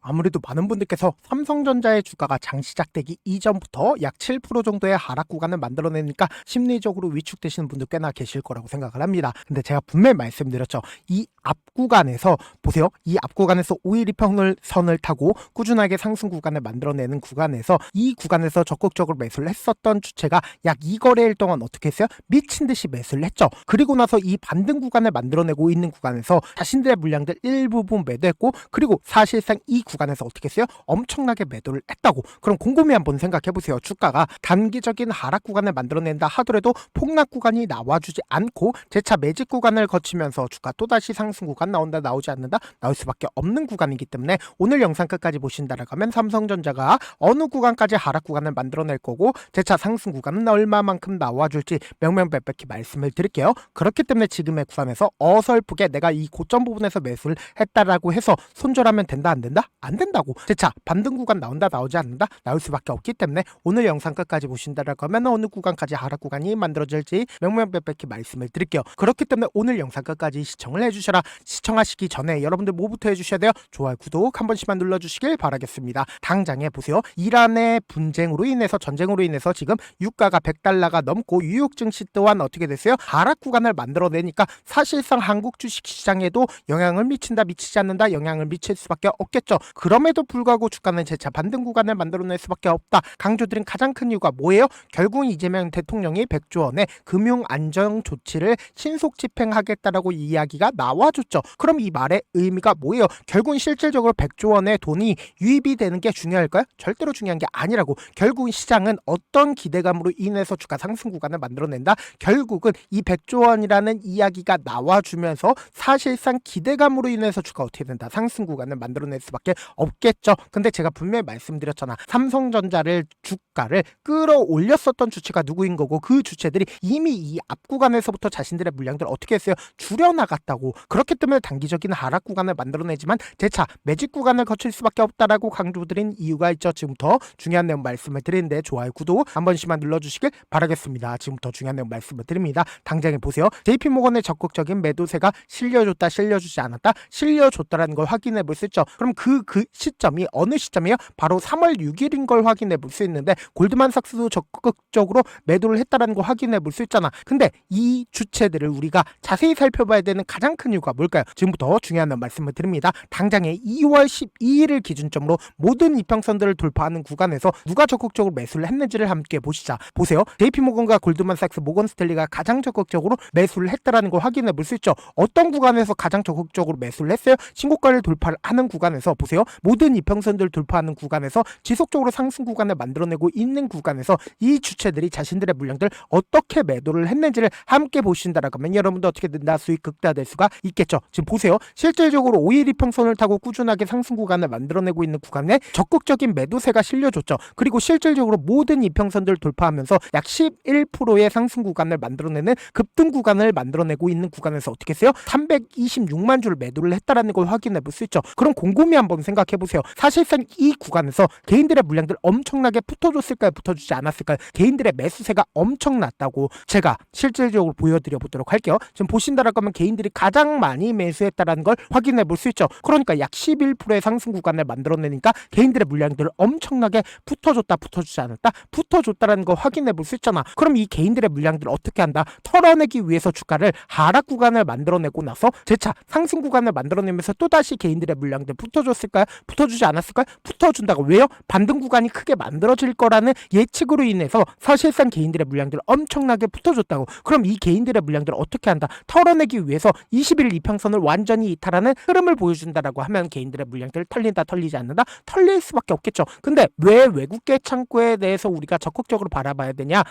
아무래도 많은 분들께서 삼성전자의 주가가 장 시작되기 이전부터 약 7% 정도의 하락 구간을 만들어내니까 심리적으로 위축되시는 분들 꽤나 계실 거라고 생각을 합니다. 근데 제가 분명히 말씀드렸죠. 이 앞 구간에서 보세요. 이 앞 구간에서 5일 이평선을 타고 꾸준하게 상승 구간을 만들어내는 구간에서 이 구간에서 적극적으로 매수를 했었던 주체가 약 2거래일 동안 어떻게 했어요? 미친 듯이 매수를 했죠. 그리고 나서 이 반등 구간을 만들어내고 있는 구간에서 자신들의 물량들 일부분 매도했고, 그리고 사실상 이 구간에서 어떻게 했어요? 엄청나게 매도를 했다고. 그럼 곰곰이 한번 생각해 보세요. 주가가 단기적인 하락 구간을 만들어낸다 하더라도 폭락 구간이 나와주지 않고 재차 매집 구간을 거치면서 주가 또다시 상승 구간 나온다, 나오지 않는다, 나올 수밖에 없는 구간이기 때문에 오늘 영상 끝까지 보신다라고 하면 삼성전자가 어느 구간까지 하락 구간을 만들어낼 거고 재차 상승 구간은 얼마만큼 나와줄지 명명백백히 말씀을 드릴게요. 그렇기 때문에 지금의 구간에서 어설프게 내가 이 고점 부분에서 매수를 했다라고 해서 손절하면 된다, 안 된다? 안 된다고. 재차 반등 구간 나온다, 나오지 않는다, 나올 수밖에 없기 때문에 오늘 영상 끝까지 보신다라고 하면 어느 구간까지 하락 구간이 만들어질지 명명백백히 말씀을 드릴게요. 그렇기 때문에 오늘 영상 끝까지 시청을 해주셔라. 시청하시기 전에 여러분들 뭐부터 해주셔야 돼요? 좋아요, 구독 한 번씩만 눌러주시길 바라겠습니다. 당장에 보세요. 이란의 분쟁으로 인해서, 전쟁으로 인해서 지금 유가가 100달러가 넘고 뉴욕 증시 또한 어떻게 됐어요? 하락 구간을 만들어내니까 사실상 한국 주식시장에도 영향을 미친다, 미치지 않는다, 영향을 미칠 수밖에 없겠죠. 그럼에도 불구하고 주가는 재차 반등 구간을 만들어낼 수밖에 없다 강조드린 가장 큰 이유가 뭐예요? 결국 이재명 대통령이 100조 원의 금융 안정 조치를 신속 집행하겠다라고 이야기가 나와줬죠. 그럼 이 말의 의미가 뭐예요? 결국은 실질적으로 100조 원의 돈이 유입이 되는 게 중요할까요? 절대로 중요한 게 아니라고. 결국은 시장은 어떤 기대감으로 인해서 주가 상승 구간을 만들어낸다? 결국은 이 100조 원이라는 이야기가 나와주면서 사실상 기대감으로 인해서 주가 어떻게 된다? 상승 구간을 만들어낼 수밖에 없겠죠. 근데 제가 분명히 말씀드렸잖아. 삼성전자를 주가를 끌어올렸었던 주체가 누구인 거고, 그 주체들이 이미 이 앞 구간에서부터 자신들의 물량들을 어떻게 했어요? 줄여나갔다고. 그렇기 때문에 단기적인 하락 구간을 만들어내지만 재차 매집 구간을 거칠 수밖에 없다라고 강조드린 이유가 있죠. 지금부터 중요한 내용 말씀을 드리는데 좋아요, 구독 한 번씩만 눌러주시길 바라겠습니다. 지금부터 중요한 내용 말씀을 드립니다. 당장에 보세요. JP모건의 적극적인 매도세가 실려줬다, 실려주지 않았다, 실려줬다라는 걸 확인해 볼 수 있죠. 그럼 그 시점이 어느 시점이에요? 바로 3월 6일인 걸 확인해 볼 수 있는데, 골드만삭스도 적극적으로 매도를 했다라는 걸 확인해 볼 수 있잖아. 근데 이 주체들을 우리가 자세히 살펴봐야 되는 가장 큰 이유가 뭘까요? 지금부터 중요한 말씀을 드립니다. 당장에 2월 12일을 기준점으로 모든 이평선들을 돌파하는 구간에서 누가 적극적으로 매수를 했는지를 함께 보시자. 보세요. JP모건과 골드만삭스, 모건스탠리가 가장 적극적으로 매수를 했다라는 걸 확인해 볼 수 있죠. 어떤 구간에서 가장 적극적으로 매수를 했어요? 신고가를 돌파를 하는 구간에서 보세요. 모든 이평선들 돌파하는 구간에서 지속적으로 상승 구간을 만들어내고 있는 구간에서 이 주체들이 자신들의 물량들 어떻게 매도를 했는지를 함께 보신다라고 하면 여러분도 어떻게 된다? 수익 극대화될 수가 있겠죠. 지금 보세요. 실질적으로 5일 이평선을 타고 꾸준하게 상승 구간을 만들어내고 있는 구간에 적극적인 매도세가 실려줬죠. 그리고 실질적으로 모든 이평선들 돌파하면서 약 11%의 상승 구간을 만들어내는 급등 구간을 만들어내고 있는 구간에서 어떻게 했어요? 326만 주를 매도를 했다라는 걸 확인해 볼 수 있죠. 그럼 곰곰이 한번 생각해 보세요. 사실상 이 구간에서 개인들의 물량들 엄청나게 붙어줬을까요? 붙어주지 않았을까요? 개인들의 매수세가 엄청났다고 제가 실질적으로 보여드려 보도록 할게요. 지금 보신다라고 하면 개인들이 가장 많이 매수했다라는 걸 확인해 볼 수 있죠. 그러니까 약 11%의 상승 구간을 만들어내니까 개인들의 물량들을 엄청나게 붙어줬다, 붙어주지 않았다, 붙어줬다라는 걸 확인해 볼 수 있잖아. 그럼 이 개인들의 물량들을 어떻게 한다? 털어내기 위해서 주가를 하락 구간을 만들어내고 나서 재차 상승 구간을 만들어내면서 또다시 개인들의 물량들 붙어줬을까요? 붙어주지 않았을까요? 붙어준다고. 왜요? 반등 구간이 크게 만들어질 거라는 예측으로 인해서 사실상 개인들의 물량들을 엄청나게 붙어줬다고. 그럼 이 개인들의 물량들을 어떻게 한다? 털어내기 위해서 21일 이평선을 완전히 이탈하는 흐름을 보여준다라고 하면 개인들의 물량들을 털린다, 털리지 않는다? 털릴 수밖에 없겠죠. 근데 왜 외국계 창구에 대해서 우리가 적극적으로 바라봐야 되냐?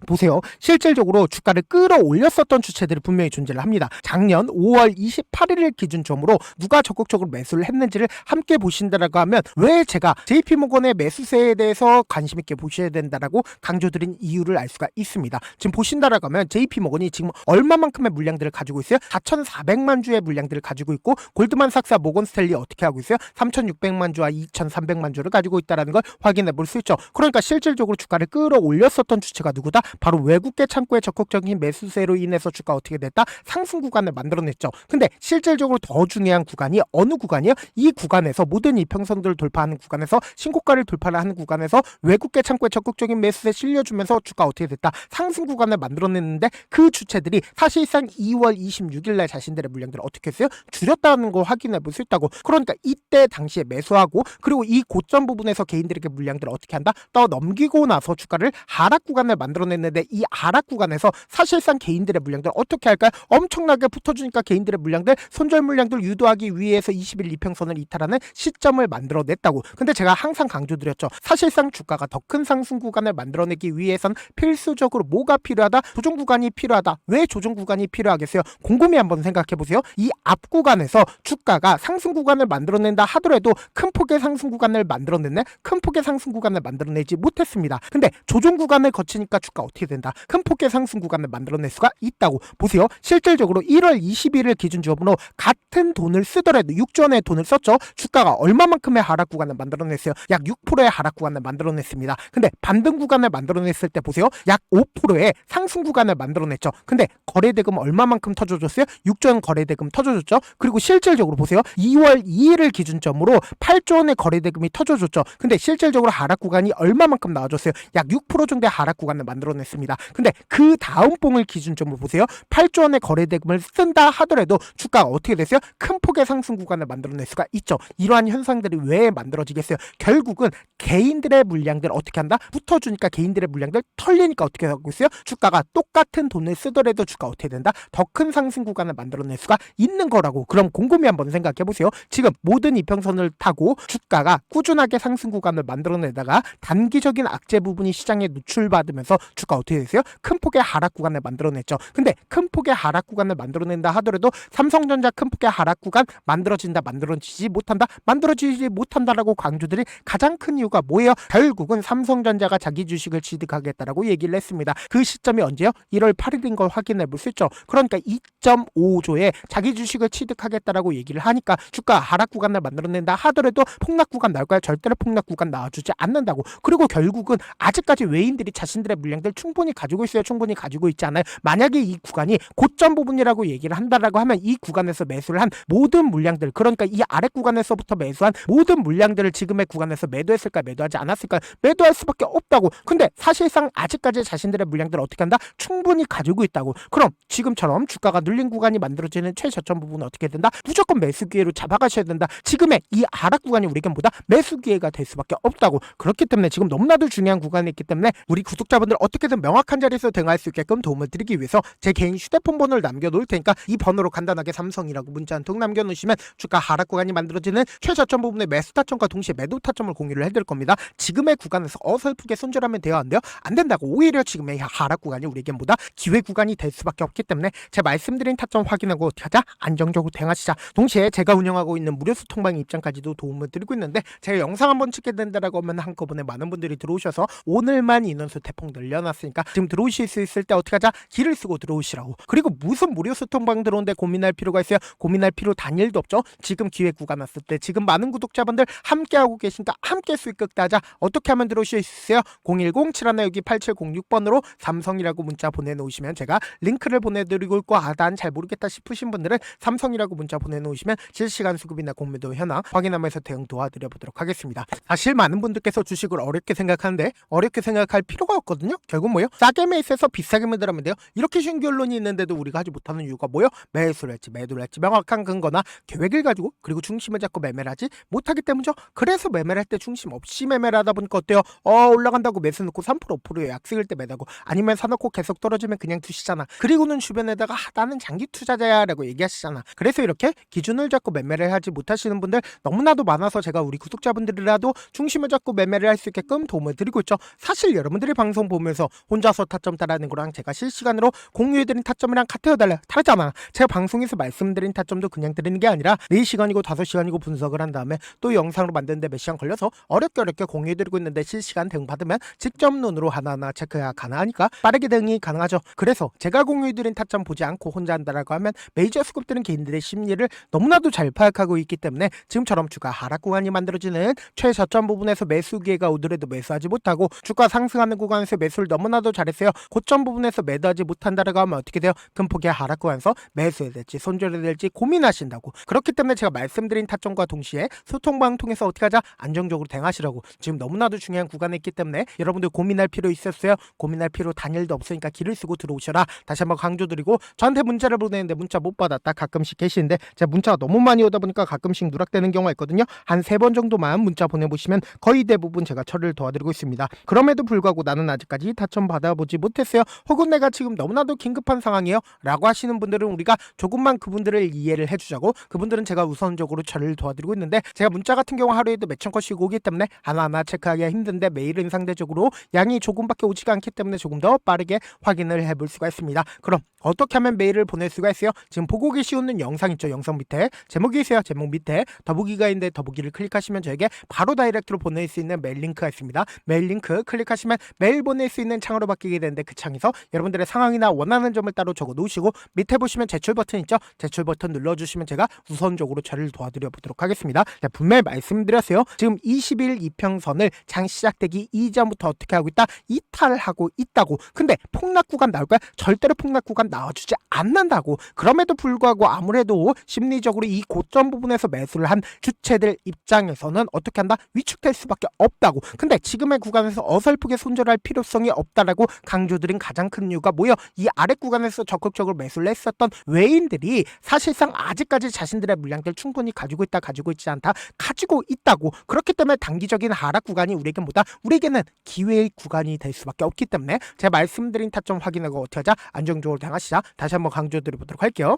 보세요. 실질적으로 주가를 끌어올렸었던 주체들이 분명히 존재를 합니다. 작년 5월 28일을 기준점으로 누가 적극적으로 매수를 했는지를 함께 보신다라고 하면 왜 제가 JP모건의 매수세에 대해서 관심 있게 보셔야 된다라고 강조드린 이유를 알 수가 있습니다. 지금 보신다라고 하면 JP모건이 지금 얼마만큼의 물량들을 가지고 있어요? 4,400만 주의 물량들을 가지고 있고, 골드만삭스와 모건스탠리 어떻게 하고 있어요? 3,600만 주와 2,300만 주를 가지고 있다는 걸 확인해 볼 수 있죠. 그러니까 실질적으로 주가를 끌어올렸었던 주체가 누구다? 바로 외국계 창구의 적극적인 매수세로 인해서 주가 어떻게 됐다? 상승 구간을 만들어냈죠. 근데 실질적으로 더 중요한 구간이 어느 구간이요? 이 구간에서 모든 이평선들을 돌파하는 구간에서 신고가를 돌파를 하는 구간에서 외국계 창구의 적극적인 매수세 실려주면서 주가 어떻게 됐다? 상승 구간을 만들어냈는데 그 주체들이 사실상 2월 26일 날 자신들의 물량들을 어떻게 했어요? 줄였다는 걸 확인해 볼 수 있다고. 그러니까 이때 당시에 매수하고 그리고 이 고점 부분에서 개인들에게 물량들을 어떻게 한다? 떠넘기고 나서 주가를 하락 구간을 만들어냈는데 이 하락 구간에서 사실상 개인들의 물량들 어떻게 할까요? 엄청나게 붙어주니까 개인들의 물량들 손절 물량들 유도하기 위해서 20일 이평선을 이탈하는 시점을 만들어냈다고. 근데 제가 항상 강조드렸죠. 사실상 주가가 더 큰 상승 구간을 만들어내기 위해선 필수적으로 뭐가 필요하다? 조정 구간이 필요하다. 왜 조정 구간이 필요하겠어요? 곰곰이 한번 생각해 보세요. 이 앞 구간에서 주가가 상승 구간을 만들어낸다 하더라도 큰 폭의 상승 구간을 만들어냈네? 큰 폭의 상승 구간을 만들어내지 못했습니다. 근데 조정 구간을 거치니까 주가 어떻게 된다? 큰 폭의 상승 구간을 만들어낼 수가 있다고. 보세요. 실질적으로 1월 20일을 기준점으로 같은 돈을 쓰더라도 6조 원의 돈을 썼죠. 주가가 얼마만큼의 하락 구간을 만들어냈어요? 약 6%의 하락 구간을 만들어냈습니다. 근데 반등 구간을 만들어냈을 때 보세요. 약 5%의 상승 구간을 만들어냈죠. 근데 거래대금 얼마만큼 터져줬어요? 6조 원 거래대금 터져줬죠. 그리고 실질적으로 보세요. 2월 2일을 기준점으로 8조 원의 거래대금이 터져줬죠. 근데 실질적으로 하락 구간이 얼마만큼 나와줬어요? 약 6% 정도의 하락 구간을 만들어냈습니다. 근데 그 다음 봉을 기준점으로 보세요. 8조 원의 거래대금을 쓴다 하더라도 주가가 어떻게 됐어요? 큰 폭의 상승 구간을 만들어낼 수가 있죠. 이러한 현상들이 왜 만들어지겠어요? 결국은 개인들의 물량들 어떻게 한다? 붙어주니까 개인들의 물량들 털리니까 어떻게 하고 있어요? 주가가 똑같은 돈을 쓰더라도 주가 어떻게 된다? 더 큰 상승 구간을 만들어낼 수가 있는 거라고. 그럼 곰곰이 한번 생각해 보세요. 지금 모든 이평선을 타고 주가가 꾸준하게 상승 구간을 만들어내다가 단기적인 악재 부분이 시장에 노출받으면서 주가 어떻게 됐어요? 큰 폭의 하락 구간을 만들어냈죠. 근데 큰 폭의 하락 구간을 만들어낸다 하더라도 삼성전자 큰 폭의 하락 구간 만들어진다, 만들어지지 못한다, 만들어지지 못한다라고 강조들이 가장 큰 이유가 뭐예요? 결국은 삼성전자가 자기 주식을 취득하겠다라고 얘기를 했습니다. 그 시점이 언제요? 1월 8일인 걸 확인해 볼 수 있죠. 그러니까 2.5조에 자기 주식을 취득하겠다라고 얘기를 하니까 주가 하락 구간을 만들어낸다 하더라도 폭락 구간 나올까요? 절대로 폭락 구간 나와주지 않는다고. 그리고 결국은 아직까지 외인들이 자신들의 물량들 충분히 가지고 있어요. 충분히 가지고 있지 않아요? 만약에 이 구간이 고점 부분이라고 얘기를 한다라고 하면 이 구간에서 매수를 한 모든 물량들, 그러니까 이 아래 구간에서부터 매수한 모든 물량들을 지금의 구간에서 매도했을까, 매도하지 않았을까? 매도할 수밖에 없다고. 근데 사실상 아직까지 자신들의 물량들을 어떻게 한다? 충분히 가지고 있다고. 그럼 지금처럼 주가가 눌린 구간이 만들어지는 최저점 부분은 어떻게 된다? 무조건 매수 기회로 잡아가셔야 된다. 지금의 이 하락 구간이 우리에게 보다 매수 기회가 될 수밖에 없다고. 그렇기 때문에 지금 너무나도 중요한 구간이 있기 때문에 우리 구독자분들 어떻게든 명확한 자리에서 대응할 수 있게끔 도움을 드리기 위해서 제 개인 휴대폰 번호를 남겨놓을 테니까 이 번호로 간단하게 삼성이라고 문자 한 통 남겨놓으시면 주가 하락 구간이 만들어지는 최저점 부분의 매수 타점과 동시에 매도 타점을 공유를 해드릴 겁니다. 지금의 구간에서 어설프게 손절하면 돼요? 안 돼요? 안 된다고. 오히려 지금의 하락 구간이 우리에겐 보다 기회 구간이 될 수밖에 없기 때문에 제 말씀드린 타점 확인하고 어떻게 하자? 안정적으로 대응하시자. 동시에 제가 운영하고 있는 무료 소통방 입장까지도 도움을 드리고 있는데 제가 영상 한번 찍게 된다라고 하면 한꺼번에 많은 분들이 들어오셔서 오늘만 인원수 대폭 늘려놨으니까 지금 들어오실 수 있을 때 어떻게 하자? 길을 쓰고 들어오시라고. 그리고 무슨 무료 소통방 들어오는데 고민할 필요가 있어요? 고민할 필요 단일도 없죠. 지금 기회 구간 왔을 때 지금 많은 구독자분들 함께하고 계시니까 함께 수익 극대하자. 어떻게 하면 들어오실 수 있어요? 010-7162-8706번으로 삼성이라고 문자 보내놓으시면 제가 링크를 보내드리고 있고 난 잘 모르겠다 싶으신 분들은 삼성이라고 문자 보내놓으시면 실시간 수급이나 공매도 현황 확인하면서 대응 도와드려 보도록 하겠습니다. 사실 많은 분들께서 주식을 어렵게 생각하는데 어렵게 생각할 필요가 없거든요. 결국 뭐예요? 싸게 매수해서 비싸게 매도하면 돼요. 이렇게 쉬운 결론이 있는데도 우리가 하지 못하는 이유가 뭐예요? 매수를 할지 매도를 할지 명확한 근거나 계획을 가지고 그리고 중심을 잡고 매매를 하지 못하기 때문이죠. 그래서 매매를 할 때 중심 없이 매매를 하다 보니까 어때요? 올라간다고 매수 넣고 3% 5%에 약식일 때 매다고 아니면 사놓고 계속 떨어지면 그냥 두시잖아. 그리고는 주변에다가 나는 장기 투자자야 라고 얘기하시잖아. 그래서 이렇게 기준을 잡고 매매를 하지 못하시는 분들 너무나도 많아서 제가 우리 구독자분들이라도 중심을 잡고 매매를 할 수 있게끔 도움을 드리고 있죠. 사실 여러분들이 방송 보면서 혼자서 타점 따라하는 거랑 제가 실시간으로 공유해드린 타점이랑 같아요 달라요? 다르잖아. 제가 방송에서 말씀드린 타점 타점도 그냥 드리는 게 아니라 4시간이고 5시간이고 분석을 한 다음에 또 영상으로 만드는데 몇 시간 걸려서 어렵게 공유해드리고 있는데 실시간 대응 받으면 직접 눈으로 하나하나 체크가 가능하니까 빠르게 대응이 가능하죠. 그래서 제가 공유해드린 타점 보지 않고 혼자 한다라고 하면 메이저 스kup들은 개인들의 심리를 너무나도 잘 파악하고 있기 때문에 지금처럼 주가 하락 구간이 만들어지는 최저점 부분에서 매수 기회가 오더라도 매수하지 못하고 주가 상승하는 구간에서 매수를 너무나도 잘했어요. 고점 부분에서 매도하지 못한다라고 하면 어떻게 돼요? 큰 폭의 하락 구간에서 매수해야 될지 손절해야 될지 고민하신다고. 그렇기 때문에 제가 말씀드린 타점과 동시에 소통방 통해서 어떻게 하자? 안정적으로 대응하시라고. 지금 너무나도 중요한 구간에 있기 때문에 여러분들 고민할 필요 있었어요? 고민할 필요 단일도 없으니까 길을 쓰고 들어오셔라. 다시 한번 강조드리고 저한테 문자를 보내는데 문자 못 받았다 가끔씩 계시는데 제가 문자가 너무 많이 오다 보니까 가끔씩 누락되는 경우가 있거든요. 한 3번 정도만 문자 보내보시면 거의 대부분 제가 처리를 도와드리고 있습니다. 그럼에도 불구하고 나는 아직까지 타점 받아보지 못했어요. 혹은 내가 지금 너무나도 긴급한 상황이에요 라고 하시는 분들은 우리가 조금만 그분들을 이해를 해주자고, 그분들은 제가 우선적으로 처리를 도와드리고 있는데 제가 문자 같은 경우 하루에도 몇천 건씩 오기 때문에 하나하나 체크하기가 힘든데 메일은 상대적으로 양이 조금밖에 오지가 않기 때문에 조금 더 빠르게 확인을 해볼 수가 있습니다. 그럼 어떻게 하면 메일을 보낼 수가 있어요? 지금 보고 계시는 영상 있죠? 영상 밑에 제목이 있어요. 제목 밑에 더보기가 있는데 더보기를 클릭하시면 저에게 바로 다이렉트로 보낼 수 있는 메일 링크가 있습니다. 메일 링크 클릭하시면 메일 보낼 수 있는 창으로 바뀌게 되는데 그 창에서 여러분들의 상황이나 원하는 점을 따로 적어 놓으시고 밑에 보시면 제출 버튼 있죠? 제출 버튼 눌러주시면 제가 우선적으로 처리를 도와드려 보도록 하겠습니다. 자, 분명히 말씀드렸어요. 지금 20일 이평선을 장 시작되기 이전부터 어떻게 하고 있다? 이탈하고 있다고. 근데 폭락 구간 나올 거야? 절대로 폭락 구간 나와주지 않는다고. 그럼에도 불구하고 아무래도 심리적으로 이 고점 부분에서 매수를 한 주체들 입장에서는 어떻게 한다? 위축될 수밖에 없다고. 근데 지금의 구간에서 어설프게 손절할 필요성이 없다라고 강조드린 가장 큰 이유가 뭐예요? 이 아래 구간에서 적극적으로 매수를 했었던 외인들이 사실상 아직까지 자신들의 물량들 충분히 가지고 있다, 가지고 있지 않다, 가지고 있다고. 그렇기 때문에 단기적인 하락 구간이 우리에게는 기회의 구간이 될 수밖에 없기 때문에 제가 말씀드린 타점 확인하고 어떻게 하자? 안정적으로 대응하시자. 다시 한번 강조드려보도록 할게요.